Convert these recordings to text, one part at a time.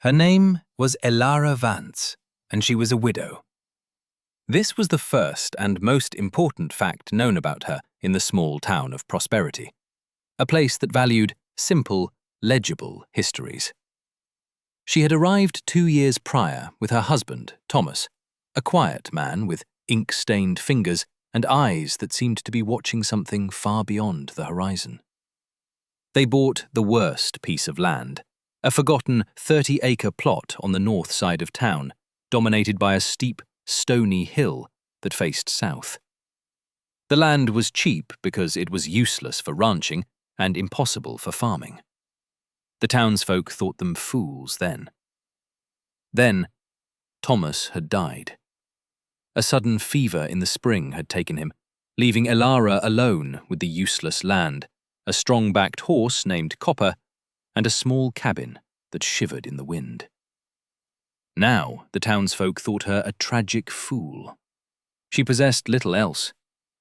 Her name was Elara Vance, and she was a widow. This was the first and most important fact known about her in the small town of Prosperity, a place that valued simple, legible histories. She had arrived 2 years prior with her husband, Thomas, a quiet man with ink-stained fingers and eyes that seemed to be watching something far beyond the horizon. They bought the worst piece of land, a forgotten 30-acre plot on the north side of town, dominated by a steep, stony hill that faced south. The land was cheap because it was useless for ranching and impossible for farming. The townsfolk thought them fools then. Then, Thomas had died. A sudden fever in the spring had taken him, leaving Elara alone with the useless land, a strong-backed horse named Copper, and a small cabin that shivered in the wind. Now the townsfolk thought her a tragic fool. She possessed little else: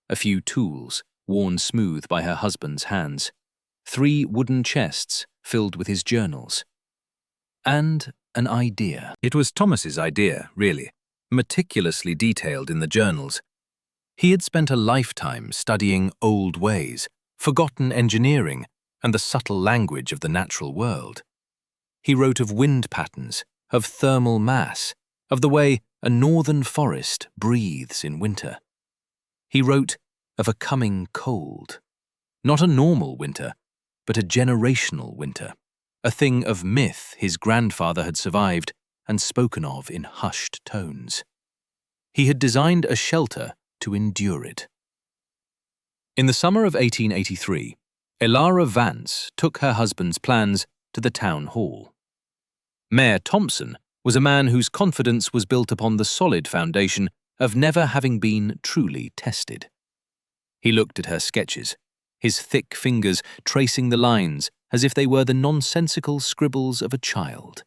a few tools, worn smooth by her husband's hands, 3 wooden chests filled with his journals, and an idea. It was Thomas's idea, really, meticulously detailed in the journals. He had spent a lifetime studying old ways, forgotten engineering, and the subtle language of the natural world. He wrote of wind patterns, of thermal mass, of the way a northern forest breathes in winter. He wrote of a coming cold, not a normal winter, but a generational winter, a thing of myth his grandfather had survived and spoken of in hushed tones. He had designed a shelter to endure it. In the summer of 1883, Elara Vance took her husband's plans to the town hall. Mayor Thompson was a man whose confidence was built upon the solid foundation of never having been truly tested. He looked at her sketches, his thick fingers tracing the lines as if they were the nonsensical scribbles of a child.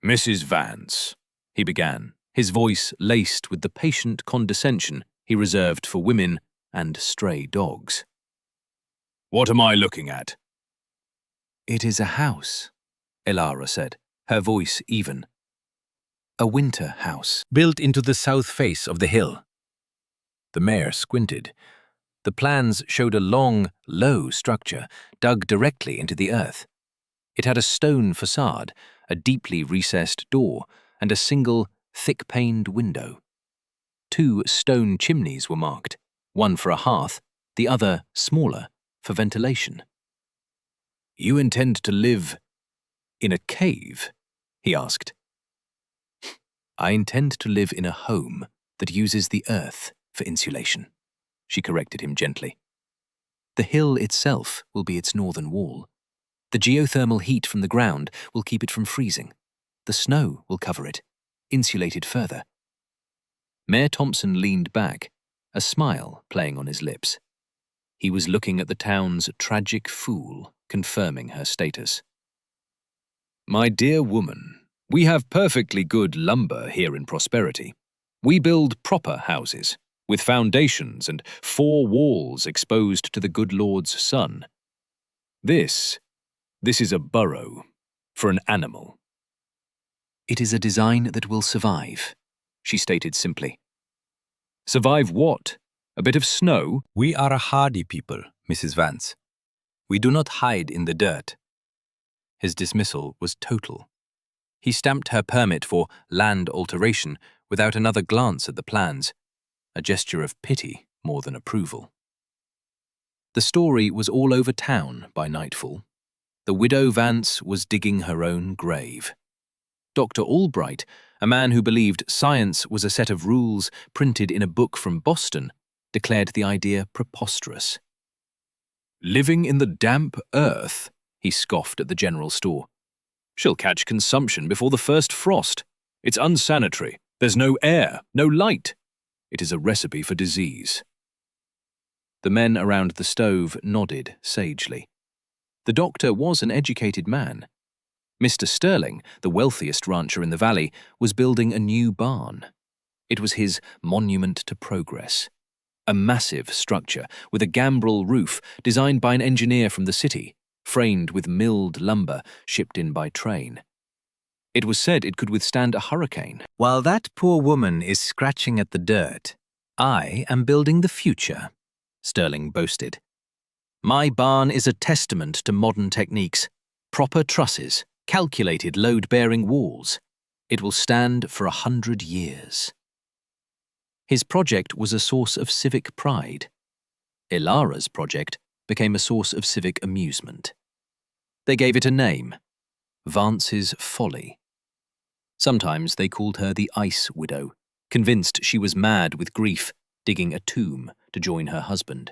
"Mrs. Vance," he began, his voice laced with the patient condescension he reserved for women and stray dogs. "What am I looking at?" "It is a house," Elara said, her voice even. "A winter house, built into the south face of the hill." The mayor squinted. The plans showed a long, low structure dug directly into the earth. It had a stone facade, a deeply recessed door, and a single, thick-paned window. 2 stone chimneys were marked, one for a hearth, the other, smaller, for ventilation. "You intend to live in a cave?" he asked. "I intend to live in a home that uses the earth for insulation," she corrected him gently. "The hill itself will be its northern wall. The geothermal heat from the ground will keep it from freezing. The snow will cover it, insulate it further." Mayor Thompson leaned back, a smile playing on his lips. He was looking at the town's tragic fool, confirming her status. "My dear woman, we have perfectly good lumber here in Prosperity. We build proper houses, with foundations and 4 walls exposed to the good Lord's sun. This is a burrow for an animal." "It is a design that will survive," she stated simply. "Survive what? A bit of snow?" "We are a hardy people, Mrs. Vance. We do not hide in the dirt." His dismissal was total. He stamped her permit for land alteration without another glance at the plans, a gesture of pity more than approval. The story was all over town by nightfall. The widow Vance was digging her own grave. Dr. Albright, a man who believed science was a set of rules printed in a book from Boston, declared the idea preposterous. "Living in the damp earth," he scoffed at the general store. "She'll catch consumption before the first frost. It's unsanitary. There's no air, no light. It is a recipe for disease." The men around the stove nodded sagely. The doctor was an educated man. Mr. Sterling, the wealthiest rancher in the valley, was building a new barn. It was his monument to progress. A massive structure with a gambrel roof designed by an engineer from the city, framed with milled lumber shipped in by train. It was said it could withstand a hurricane. While that poor woman is scratching at the dirt, I am building the future, Sterling boasted. My barn is a testament to modern techniques, proper trusses, calculated load-bearing walls. It will stand for 100 years. His project was a source of civic pride. Elara's project became a source of civic amusement. They gave it a name, Vance's Folly. Sometimes they called her the Ice Widow, convinced she was mad with grief, digging a tomb to join her husband.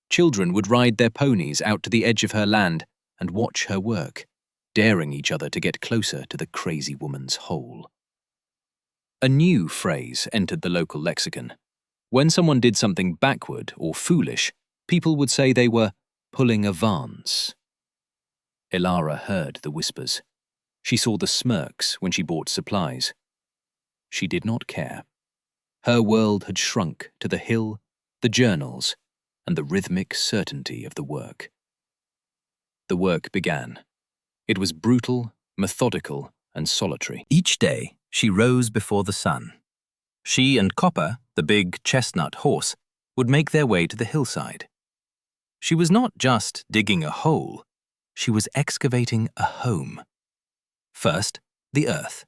Children would ride their ponies out to the edge of her land and watch her work, daring each other to get closer to the crazy woman's hole. A new phrase entered the local lexicon. When someone did something backward or foolish, people would say they were pulling a Vance. Elara heard the whispers. She saw the smirks when she bought supplies. She did not care. Her world had shrunk to the hill, the journals, and the rhythmic certainty of the work. The work began. It was brutal, methodical, and solitary. Each day, she rose before the sun. She and Copper, the big chestnut horse, would make their way to the hillside. She was not just digging a hole, she was excavating a home. First, the earth.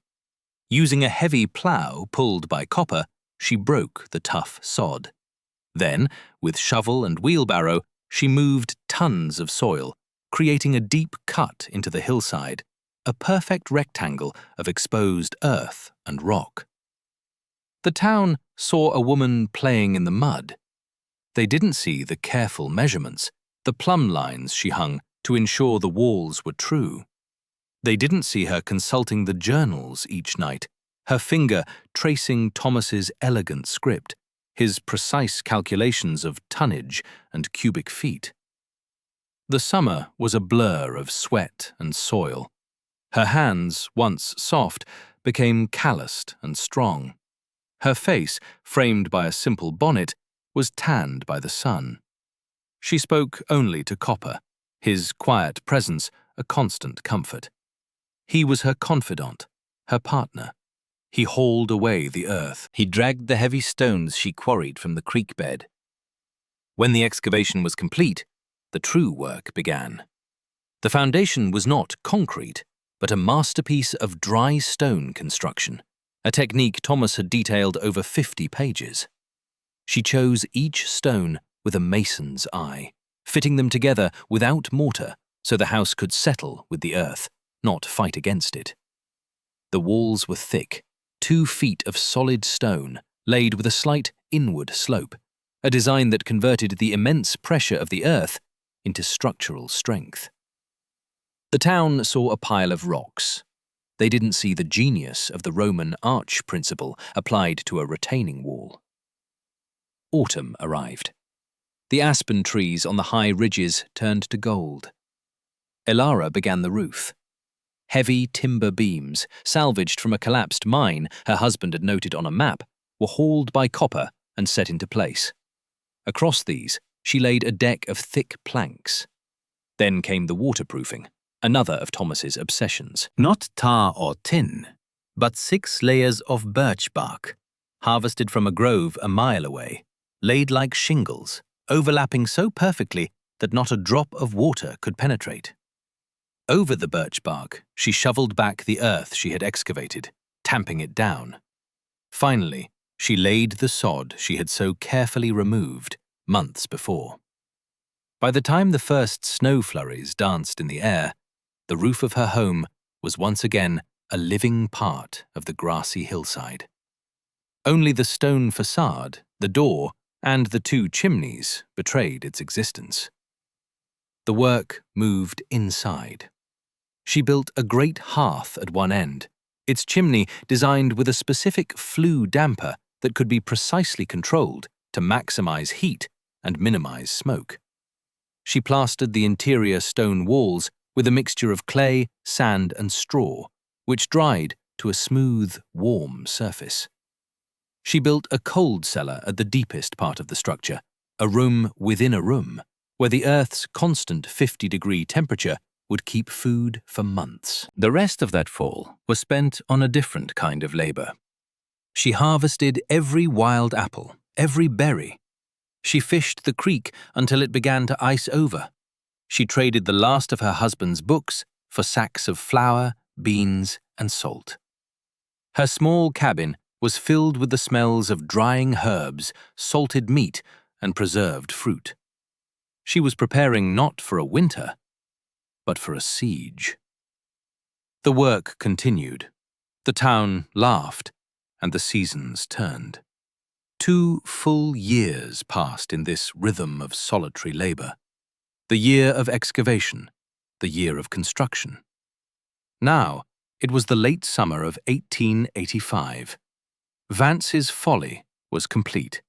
Using a heavy plough pulled by Copper, she broke the tough sod. Then, with shovel and wheelbarrow, she moved tons of soil, creating a deep cut into the hillside, a perfect rectangle of exposed earth and rock. The town saw a woman playing in the mud. They didn't see the careful measurements, the plumb lines she hung to ensure the walls were true. They didn't see her consulting the journals each night, her finger tracing Thomas's elegant script, his precise calculations of tonnage and cubic feet. The summer was a blur of sweat and soil. Her hands, once soft, became calloused and strong. Her face, framed by a simple bonnet, was tanned by the sun. She spoke only to Copper, his quiet presence a constant comfort. He was her confidant, her partner. He hauled away the earth. He dragged the heavy stones she quarried from the creek bed. When the excavation was complete, the true work began. The foundation was not concrete, but a masterpiece of dry stone construction, a technique Thomas had detailed over 50 pages. She chose each stone with a mason's eye, fitting them together without mortar so the house could settle with the earth, not fight against it. The walls were thick, 2 feet of solid stone laid with a slight inward slope, a design that converted the immense pressure of the earth into structural strength. The town saw a pile of rocks. They didn't see the genius of the Roman arch principle applied to a retaining wall. Autumn arrived. The aspen trees on the high ridges turned to gold. Elara began the roof. Heavy timber beams, salvaged from a collapsed mine her husband had noted on a map, were hauled by Copper and set into place. Across these, she laid a deck of thick planks. Then came the waterproofing, another of Thomas's obsessions. Not tar or tin, but 6 layers of birch bark, harvested from a grove a mile away, laid like shingles, overlapping so perfectly that not a drop of water could penetrate. Over the birch bark, she shoveled back the earth she had excavated, tamping it down. Finally, she laid the sod she had so carefully removed months before. By the time the first snow flurries danced in the air, the roof of her home was once again a living part of the grassy hillside. Only the stone facade, the door, and the 2 chimneys betrayed its existence. The work moved inside. She built a great hearth at one end, its chimney designed with a specific flue damper that could be precisely controlled to maximize heat and minimize smoke. She plastered the interior stone walls with a mixture of clay, sand, and straw, which dried to a smooth, warm surface. She built a cold cellar at the deepest part of the structure, a room within a room, where the Earth's constant 50-degree temperature would keep food for months. The rest of that fall was spent on a different kind of labor. She harvested every wild apple, every berry. She fished the creek until it began to ice over. She traded the last of her husband's books for sacks of flour, beans, and salt. Her small cabin was filled with the smells of drying herbs, salted meat, and preserved fruit. She was preparing not for a winter, but for a siege. The work continued. The town laughed, and the seasons turned. 2 full years passed in this rhythm of solitary labor. The year of excavation, the year of construction. Now, it was the late summer of 1885. Vance's Folly was complete.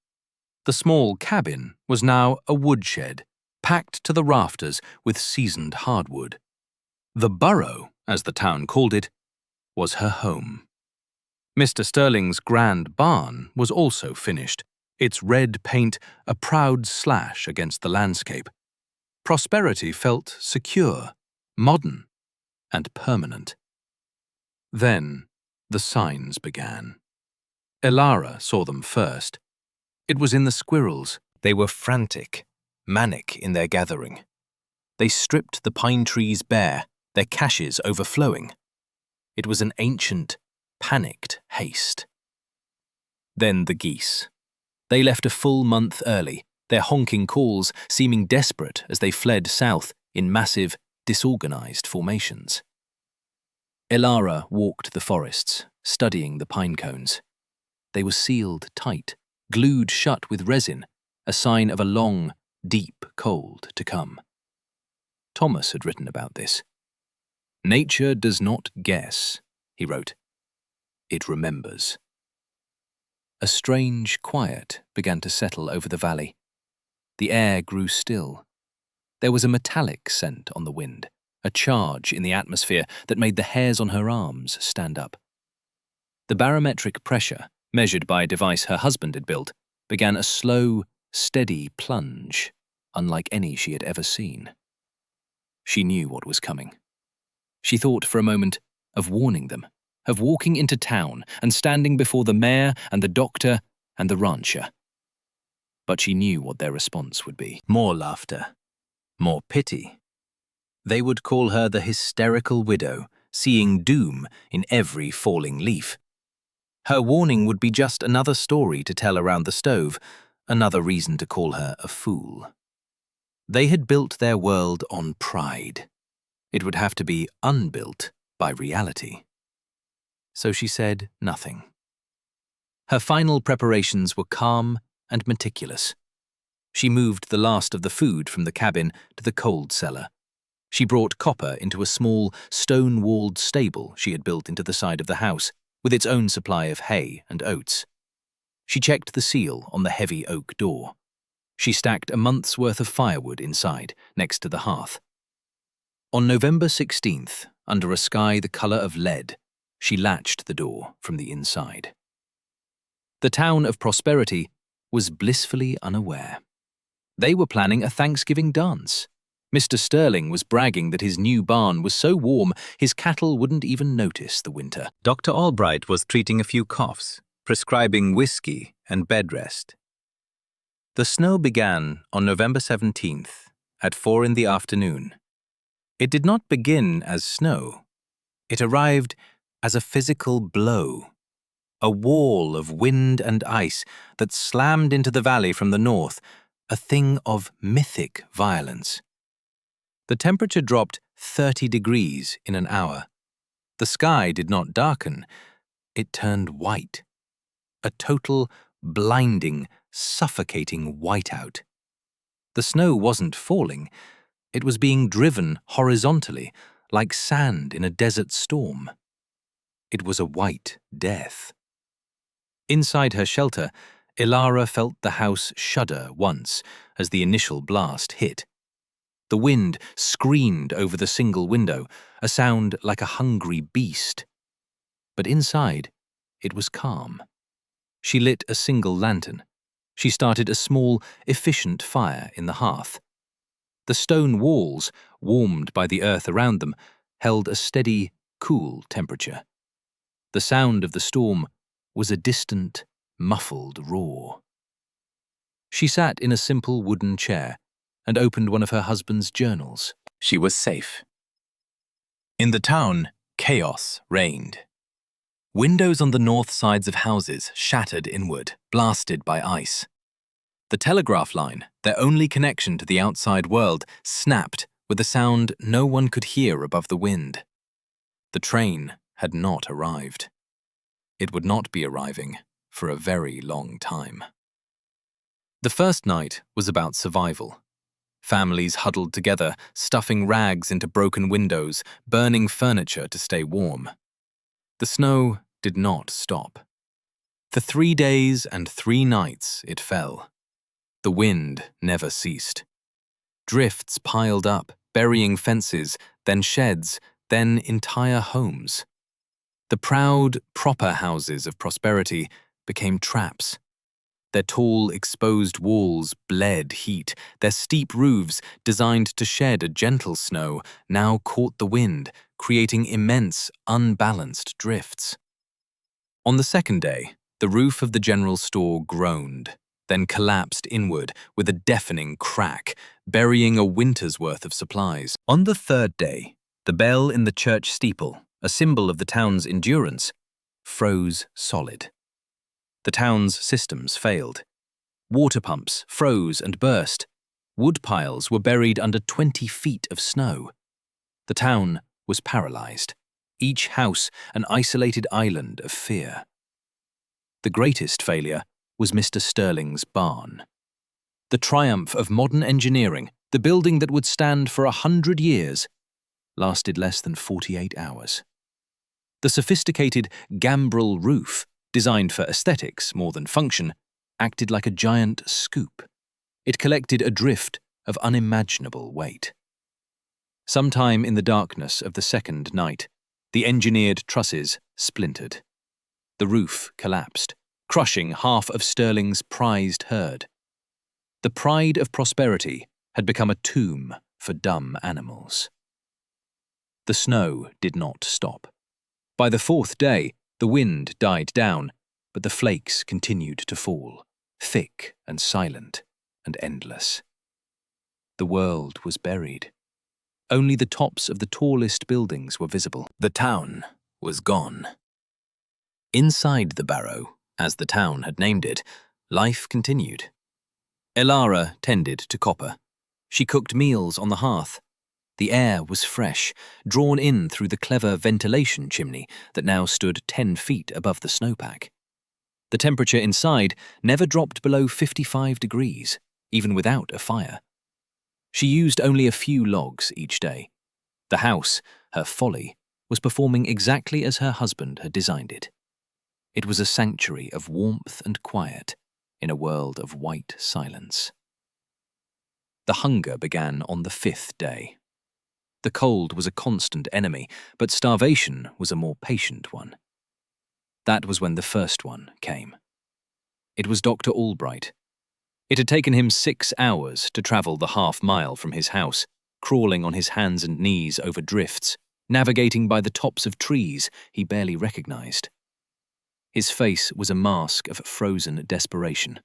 The small cabin was now a woodshed, packed to the rafters with seasoned hardwood. The burrow, as the town called it, was her home. Mr. Sterling's grand barn was also finished, its red paint a proud slash against the landscape. Prosperity felt secure, modern, and permanent. Then the signs began. Elara saw them first. It was in the squirrels. They were frantic, manic in their gathering. They stripped the pine trees bare, their caches overflowing. It was an ancient, panicked haste. Then the geese. They left a full month early, their honking calls seeming desperate as they fled south in massive, disorganized formations. Elara walked the forests, studying the pine cones. They were sealed tight, glued shut with resin, a sign of a long, deep cold to come. Thomas had written about this. "Nature does not guess," he wrote. "It remembers." A strange quiet began to settle over the valley. The air grew still. There was a metallic scent on the wind, a charge in the atmosphere that made the hairs on her arms stand up. The barometric pressure, measured by a device her husband had built, began a slow, steady plunge, unlike any she had ever seen. She knew what was coming. She thought for a moment of warning them, of walking into town and standing before the mayor and the doctor and the rancher. But she knew what their response would be. More laughter, more pity. They would call her the hysterical widow, seeing doom in every falling leaf. Her warning would be just another story to tell around the stove, another reason to call her a fool. They had built their world on pride. It would have to be unbuilt by reality. So she said nothing. Her final preparations were calm and meticulous. She moved the last of the food from the cabin to the cold cellar. She brought copper into a small, stone-walled stable she had built into the side of the house, with its own supply of hay and oats. She checked the seal on the heavy oak door. She stacked a month's worth of firewood inside, next to the hearth. On November 16th, under a sky the colour of lead, she latched the door from the inside. The town of Prosperity was blissfully unaware. They were planning a Thanksgiving dance. Mr. Sterling was bragging that his new barn was so warm his cattle wouldn't even notice the winter. Dr. Albright was treating a few coughs, prescribing whiskey and bed rest. The snow began on November 17th at 4 in the afternoon. It did not begin as snow. It arrived as a physical blow, a wall of wind and ice that slammed into the valley from the north, a thing of mythic violence. The temperature dropped 30 degrees in an hour. The sky did not darken, it turned white. A total, blinding, suffocating whiteout. The snow wasn't falling, it was being driven horizontally, like sand in a desert storm. It was a white death. Inside her shelter, Elara felt the house shudder once as the initial blast hit. The wind screamed over the single window, a sound like a hungry beast. But inside, it was calm. She lit a single lantern. She started a small, efficient fire in the hearth. The stone walls, warmed by the earth around them, held a steady, cool temperature. The sound of the storm was a distant, muffled roar. She sat in a simple wooden chair and opened one of her husband's journals. She was safe. In the town, chaos reigned. Windows on the north sides of houses shattered inward, blasted by ice. The telegraph line, their only connection to the outside world, snapped with a sound no one could hear above the wind. The train had not arrived. It would not be arriving for a very long time. The first night was about survival. Families huddled together, stuffing rags into broken windows, burning furniture to stay warm. The snow did not stop. For 3 days and 3 nights it fell. The wind never ceased. Drifts piled up, burying fences, then sheds, then entire homes. The proud, proper houses of prosperity became traps. Their tall, exposed walls bled heat. Their steep roofs, designed to shed a gentle snow, now caught the wind, creating immense, unbalanced drifts. On the second day, the roof of the general store groaned, then collapsed inward with a deafening crack, burying a winter's worth of supplies. On the third day, the bell in the church steeple, a symbol of the town's endurance, froze solid. The town's systems failed. Water pumps froze and burst. Wood piles were buried under 20 feet of snow. The town was paralyzed, each house an isolated island of fear. The greatest failure was Mr. Sterling's barn. The triumph of modern engineering, the building that would stand for 100 years, lasted less than 48 hours. The sophisticated gambrel roof, designed for aesthetics more than function, acted like a giant scoop. It collected a drift of unimaginable weight. Sometime in the darkness of the second night, the engineered trusses splintered. The roof collapsed, crushing half of Sterling's prized herd. The pride of prosperity had become a tomb for dumb animals. The snow did not stop. By the fourth day, the wind died down, but the flakes continued to fall, thick and silent and endless. The world was buried. Only the tops of the tallest buildings were visible. The town was gone. Inside the Barrow, as the town had named it, life continued. Elara tended to copper. She cooked meals on the hearth. The air was fresh, drawn in through the clever ventilation chimney that now stood 10 feet above the snowpack. The temperature inside never dropped below 55 degrees, even without a fire. She used only a few logs each day. The house, her Folly, was performing exactly as her husband had designed it. It was a sanctuary of warmth and quiet in a world of white silence. The hunger began on the 5th day. The cold was a constant enemy, but starvation was a more patient one. That was when the first one came. It was Dr. Albright. It had taken him 6 hours to travel the half-mile from his house, crawling on his hands and knees over drifts, navigating by the tops of trees he barely recognized. His face was a mask of frozen desperation.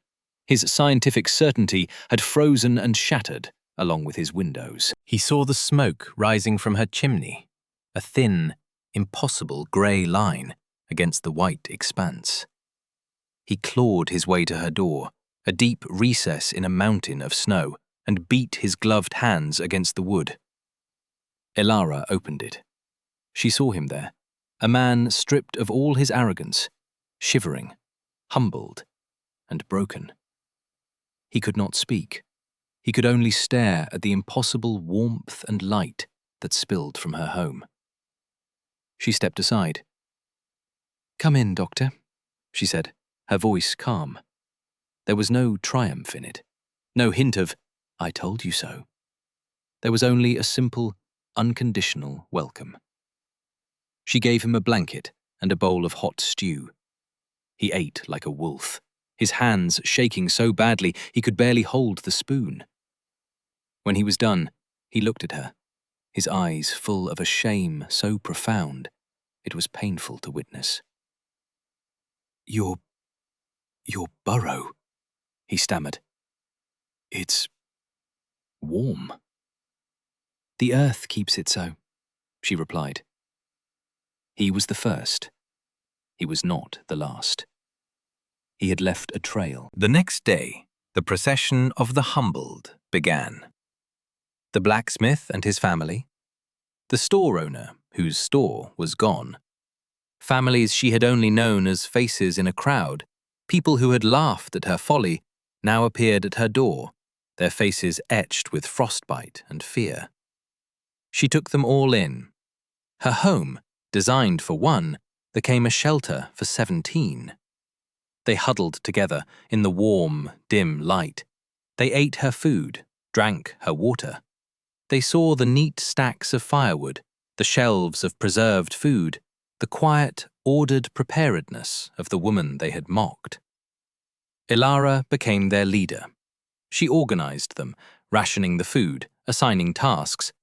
His scientific certainty had frozen and shattered along with his windows. He saw the smoke rising from her chimney, a thin, impossible grey line against the white expanse. He clawed his way to her door, a deep recess in a mountain of snow, and beat his gloved hands against the wood. Elara opened it. She saw him there, a man stripped of all his arrogance, shivering, humbled, and broken. He could not speak. He could only stare at the impossible warmth and light that spilled from her home. She stepped aside. "Come in, Doctor," she said, her voice calm. There was no triumph in it, no hint of, "I told you so." There was only a simple, unconditional welcome. She gave him a blanket and a bowl of hot stew. He ate like a wolf, his hands shaking so badly he could barely hold the spoon. When he was done, he looked at her, his eyes full of a shame so profound it was painful to witness. Your burrow, he stammered. It's warm. The earth keeps it so, she replied. He was the first. He was not the last. He had left a trail. The next day, the procession of the humbled began. The blacksmith and his family, the store owner, whose store was gone, families she had only known as faces in a crowd, people who had laughed at her folly, now appeared at her door, their faces etched with frostbite and fear. She took them all in. Her home, designed for one, became a shelter for 17. They huddled together in the warm, dim light. They ate her food, drank her water. They saw the neat stacks of firewood, the shelves of preserved food, the quiet, ordered preparedness of the woman they had mocked. Elara became their leader. She organized them, rationing the food, assigning tasks.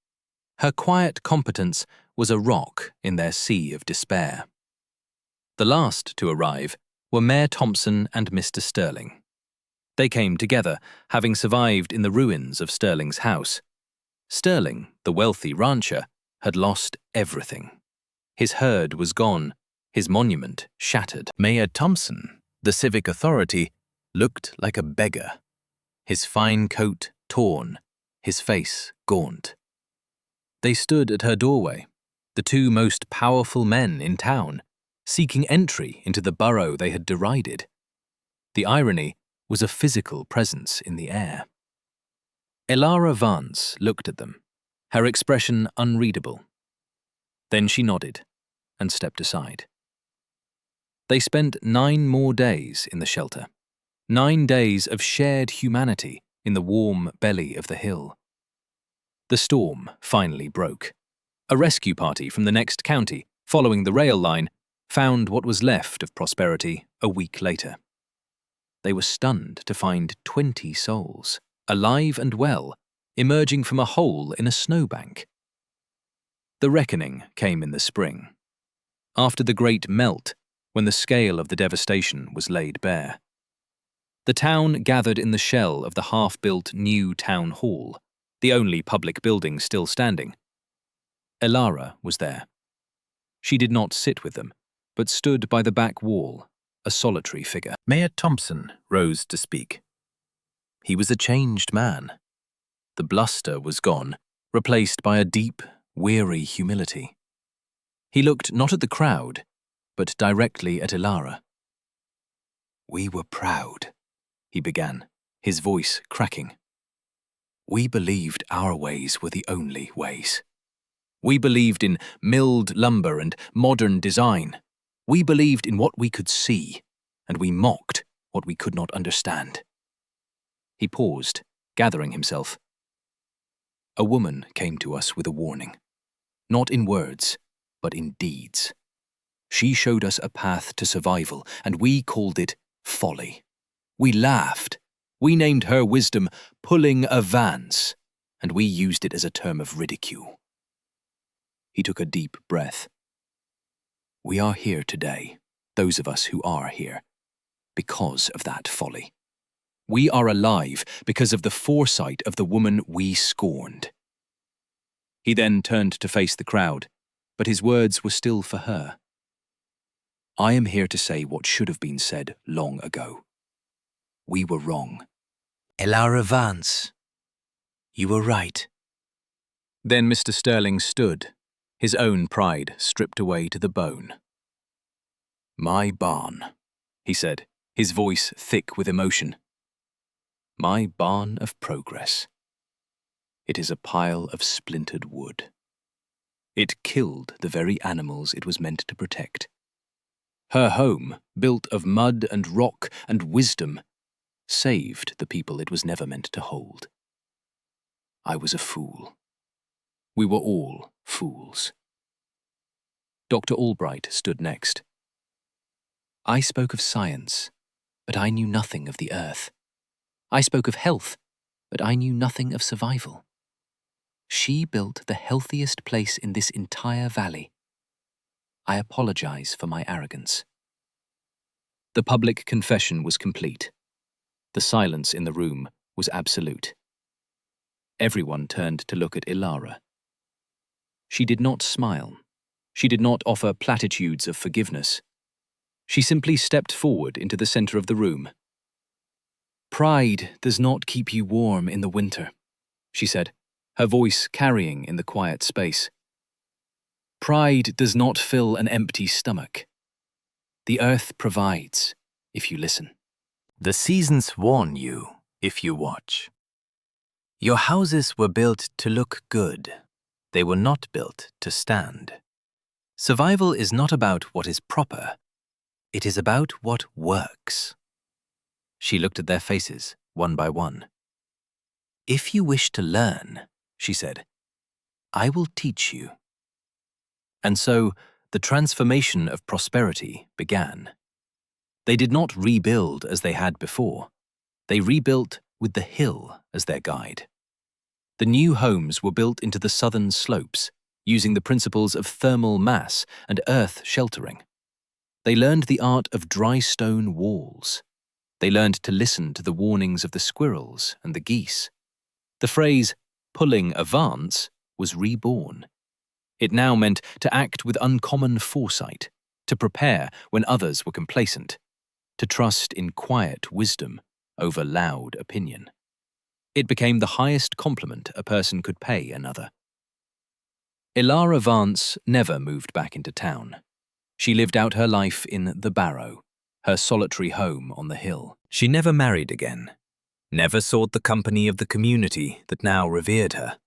Her quiet competence was a rock in their sea of despair. The last to arrive were Mayor Thompson and Mr. Sterling. They came together, having survived in the ruins of Sterling's house. Sterling, the wealthy rancher, had lost everything. His herd was gone, his monument shattered. Mayor Thompson, the civic authority, looked like a beggar, his fine coat torn, his face gaunt. They stood at her doorway, the two most powerful men in town, seeking entry into the burrow they had derided. The irony was a physical presence in the air. Elara Vance looked at them, her expression unreadable. Then she nodded and stepped aside. They spent 9 more days in the shelter, 9 days of shared humanity in the warm belly of the hill. The storm finally broke. A rescue party from the next county, following the rail line, found what was left of prosperity a week later. They were stunned to find 20 souls, alive and well, emerging from a hole in a snowbank. The reckoning came in the spring, after the great melt, when the scale of the devastation was laid bare. The town gathered in the shell of the half-built new town hall, the only public building still standing. Elara was there. She did not sit with them, but stood by the back wall, a solitary figure. Mayor Thompson rose to speak. He was a changed man. The bluster was gone, replaced by a deep, weary humility. He looked not at the crowd, but directly at Elara. "We were proud," he began, his voice cracking. "We believed our ways were the only ways. We believed in milled lumber and modern design. We believed in what we could see, and we mocked what we could not understand." He paused, gathering himself. "A woman came to us with a warning, not in words, but in deeds. She showed us a path to survival, and we called it folly. We laughed. We named her wisdom pulling a Vance, and we used it as a term of ridicule." He took a deep breath. "We are here today, those of us who are here, because of that folly. We are alive because of the foresight of the woman we scorned." He then turned to face the crowd, but his words were still for her. "I am here to say what should have been said long ago. We were wrong. Elara Vance, you were right." Then Mr. Sterling stood, his own pride stripped away to the bone. "My barn," he said, his voice thick with emotion. "My barn of progress. It is a pile of splintered wood. It killed the very animals it was meant to protect. Her home, built of mud and rock and wisdom, saved the people it was never meant to hold. I was a fool. We were all fools." Dr. Albright stood next. "I spoke of science, but I knew nothing of the earth. I spoke of health, but I knew nothing of survival. She built the healthiest place in this entire valley. I apologize for my arrogance." The public confession was complete. The silence in the room was absolute. Everyone turned to look at Elara. She did not smile. She did not offer platitudes of forgiveness. She simply stepped forward into the center of the room. "Pride does not keep you warm in the winter," she said, her voice carrying in the quiet space. "Pride does not fill an empty stomach. The earth provides, if you listen. The seasons warn you if you watch. Your houses were built to look good. They were not built to stand. Survival is not about what is proper. It is about what works." She looked at their faces, one by one. "If you wish to learn," she said, "I will teach you." And so, the transformation of prosperity began. They did not rebuild as they had before. They rebuilt with the hill as their guide. The new homes were built into the southern slopes, using the principles of thermal mass and earth sheltering. They learned the art of dry stone walls. They learned to listen to the warnings of the squirrels and the geese. The phrase, "pulling a Vance," was reborn. It now meant to act with uncommon foresight, to prepare when others were complacent, to trust in quiet wisdom over loud opinion. It became the highest compliment a person could pay another. Elara Vance never moved back into town. She lived out her life in the Barrow, her solitary home on the hill. She never married again, never sought the company of the community that now revered her.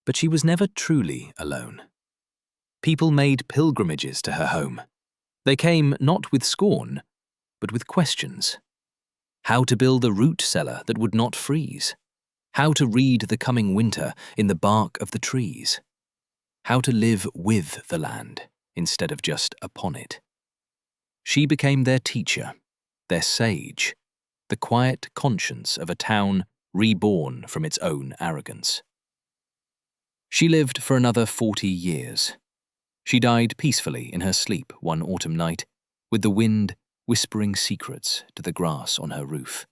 But she was never truly alone. People made pilgrimages to her home. They came not with scorn, but with questions. How to build a root cellar that would not freeze. How to read the coming winter in the bark of the trees. How to live with the land instead of just upon it. She became their teacher, their sage, the quiet conscience of a town reborn from its own arrogance. She lived for another 40 years. She died peacefully in her sleep one autumn night, with the wind whispering secrets to the grass on her roof.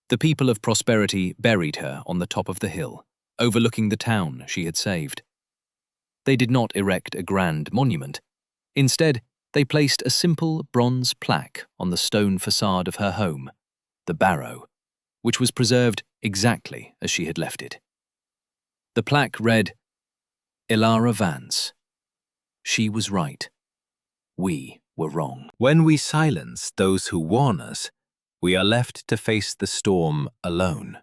The people of prosperity buried her on the top of the hill, overlooking the town she had saved. They did not erect a grand monument. Instead, they placed a simple bronze plaque on the stone facade of her home, the Barrow, which was preserved exactly as she had left it. The plaque read, "Elara Vance. She was right. We were wrong." When we silence those who warn us, we are left to face the storm alone.